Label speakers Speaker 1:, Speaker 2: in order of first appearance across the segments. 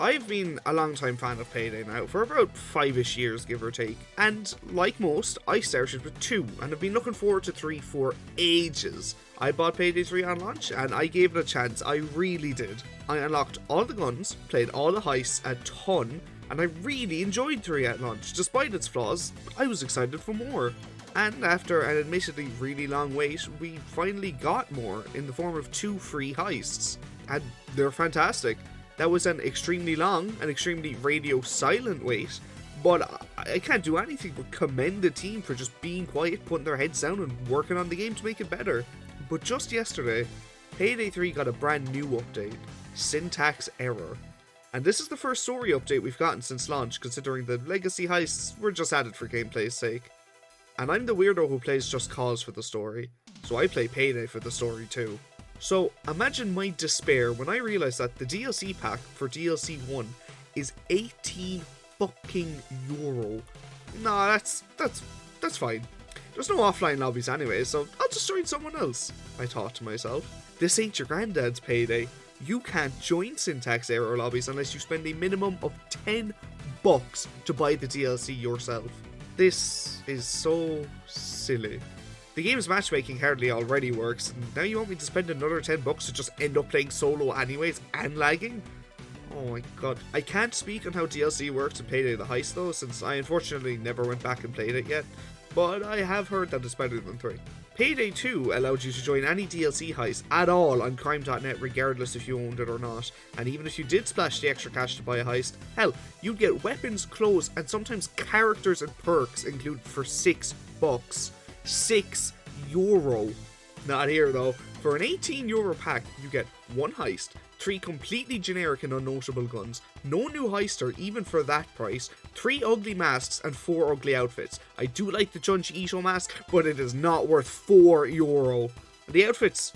Speaker 1: I've been a long time fan of Payday now, for about 5ish years give or take, and like most, I started with 2 and have been looking forward to 3 for ages. I bought Payday 3 on launch and I gave it a chance, I really did. I unlocked all the guns, played all the heists a ton, and I really enjoyed 3 at launch. Despite its flaws, I was excited for more. And after an admittedly really long wait, we finally got more in the form of 2 free heists, and they're fantastic. That was an extremely long and extremely radio silent wait, but I can't do anything but commend the team for just being quiet, putting their heads down and working on the game to make it better. But just yesterday, Payday 3 got a brand new update, Syntax Error. And this is the first story update we've gotten since launch, considering the legacy heists were just added for gameplay's sake. And I'm the weirdo who plays Just Cause for the story, so I play Payday for the story too. So imagine my despair when I realised that the DLC pack for DLC 1 is 18 fucking euro. Nah, that's fine. There's no offline lobbies anyway, so I'll just join someone else, I thought to myself. This ain't your granddad's Payday. You can't join Syntax Error lobbies unless you spend a minimum of $10 to buy the DLC yourself. This is so silly. The game's matchmaking hardly already works, and now you want me to spend another $10 to just end up playing solo anyways and lagging? Oh my god. I can't speak on how DLC works in Payday the Heist though, since I unfortunately never went back and played it yet, but I have heard that it's better than 3. Payday 2 allowed you to join any DLC heist at all on crime.net regardless if you owned it or not, and even if you did splash the extra cash to buy a heist, hell, you'd get weapons, clothes, and sometimes characters and perks included for $6. €6. Not here though. For an €18 pack, you get 1 heist, 3 completely generic and unnotable guns, no new heister even for that price, 3 ugly masks and 4 ugly outfits. I do like the Junji Ito mask, but it is not worth €4. The outfits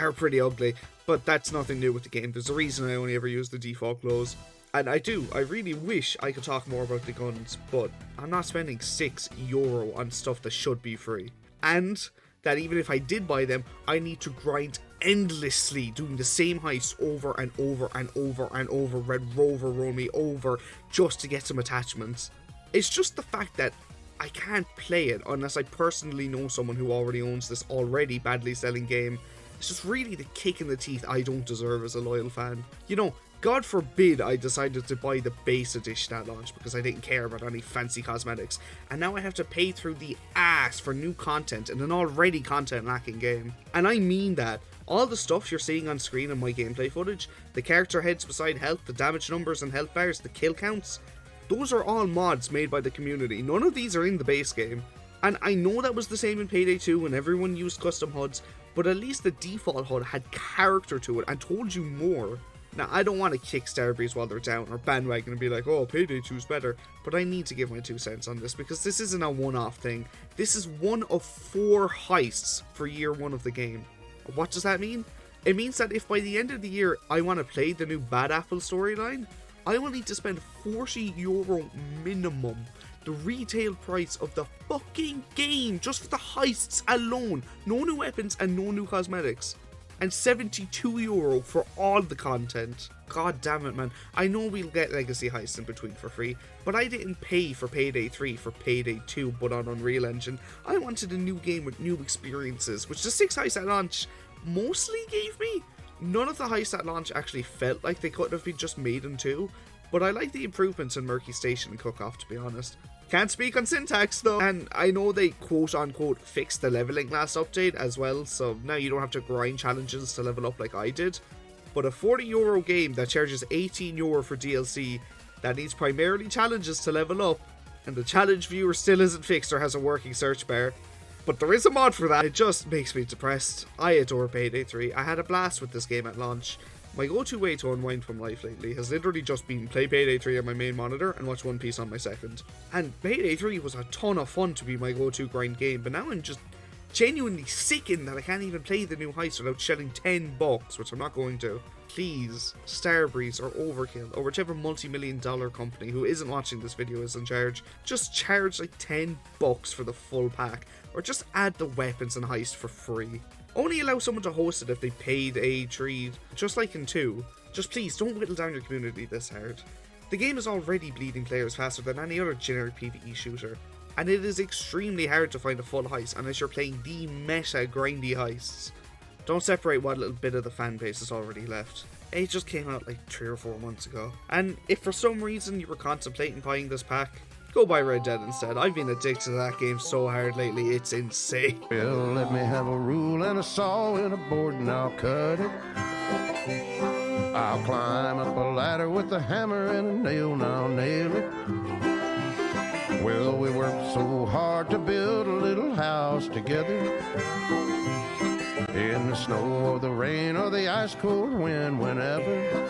Speaker 1: are pretty ugly, but that's nothing new with the game. There's a reason I only ever use the default clothes. And I really wish I could talk more about the guns, but I'm not spending €6 on stuff that should be free. And that even if I did buy them, I need to grind endlessly doing the same heist over and over and over and over, Red Rover roll me over, just to get some attachments. It's just the fact that I can't play it unless I personally know someone who already owns this already badly selling game. It's just really the kick in the teeth I don't deserve as a loyal fan. You know, God forbid I decided to buy the base edition at launch because I didn't care about any fancy cosmetics, and now I have to pay through the ass for new content in an already content lacking game. And I mean that. All the stuff you're seeing on screen in my gameplay footage, the character heads beside health, the damage numbers and health bars, the kill counts, those are all mods made by the community. None of these are in the base game. And I know that was the same in Payday 2 when everyone used custom HUDs, but at least the default HUD had character to it and told you more. Now, I don't want to kick Starbreeze while they're down or bandwagon and be like, oh, Payday 2's better, but I need to give my 2 cents on this because this isn't a one-off thing. This is one of 4 heists for year 1 of the game. What does that mean? It means that if by the end of the year I want to play the new Bad Apple storyline, I will need to spend €40 minimum, the retail price of the fucking game, just for the heists alone. No new weapons and no new cosmetics. And €72 for all the content. God damn it, man. I know we'll get legacy heists in between for free, but I didn't pay for Payday 3 for Payday 2 but on Unreal Engine. I wanted a new game with new experiences, which the 6 heists at launch mostly gave me. None of the heists at launch actually felt like they could have been just made in 2, but I like the improvements in Murky Station and Cook-Off, to be honest. Can't speak on Syntax though, and I know they quote-unquote fixed the leveling last update as well, so now you don't have to grind challenges to level up like I did. But a €40 game that charges €18 for DLC that needs primarily challenges to level up, and the challenge viewer still isn't fixed or has a working search bar. But there is a mod for that. It just makes me depressed. I adore Payday 3. I had a blast with this game at launch. My go-to way to unwind from life lately has literally just been play Payday 3 on my main monitor and watch One Piece on my second. And Payday 3 was a ton of fun to be my go-to grind game, but now I'm just genuinely sickened that I can't even play the new heist without shelling $10, which I'm not going to. Please, Starbreeze or Overkill, or whichever multi-million-dollar company who isn't watching this video is in charge, just charge like $10 for the full pack, or just add the weapons and heist for free. Only allow someone to host it if they paid a treat, just like in 2. Just please don't whittle down your community this hard. The game is already bleeding players faster than any other generic PvE shooter, and it is extremely hard to find a full heist unless you're playing the meta grindy heists. Don't separate what little bit of the fan base is already left. It just came out like 3 or 4 months ago. And if for some reason you were contemplating buying this pack, go buy Red Dead instead. I've been addicted to that game so hard lately, it's insane.
Speaker 2: Well, let me have a rule and a saw and a board and I'll cut it. I'll climb up a ladder with a hammer and a nail and I'll nail it. Well, we worked so hard to build a little house together. In the snow or the rain or the ice cold wind, whenever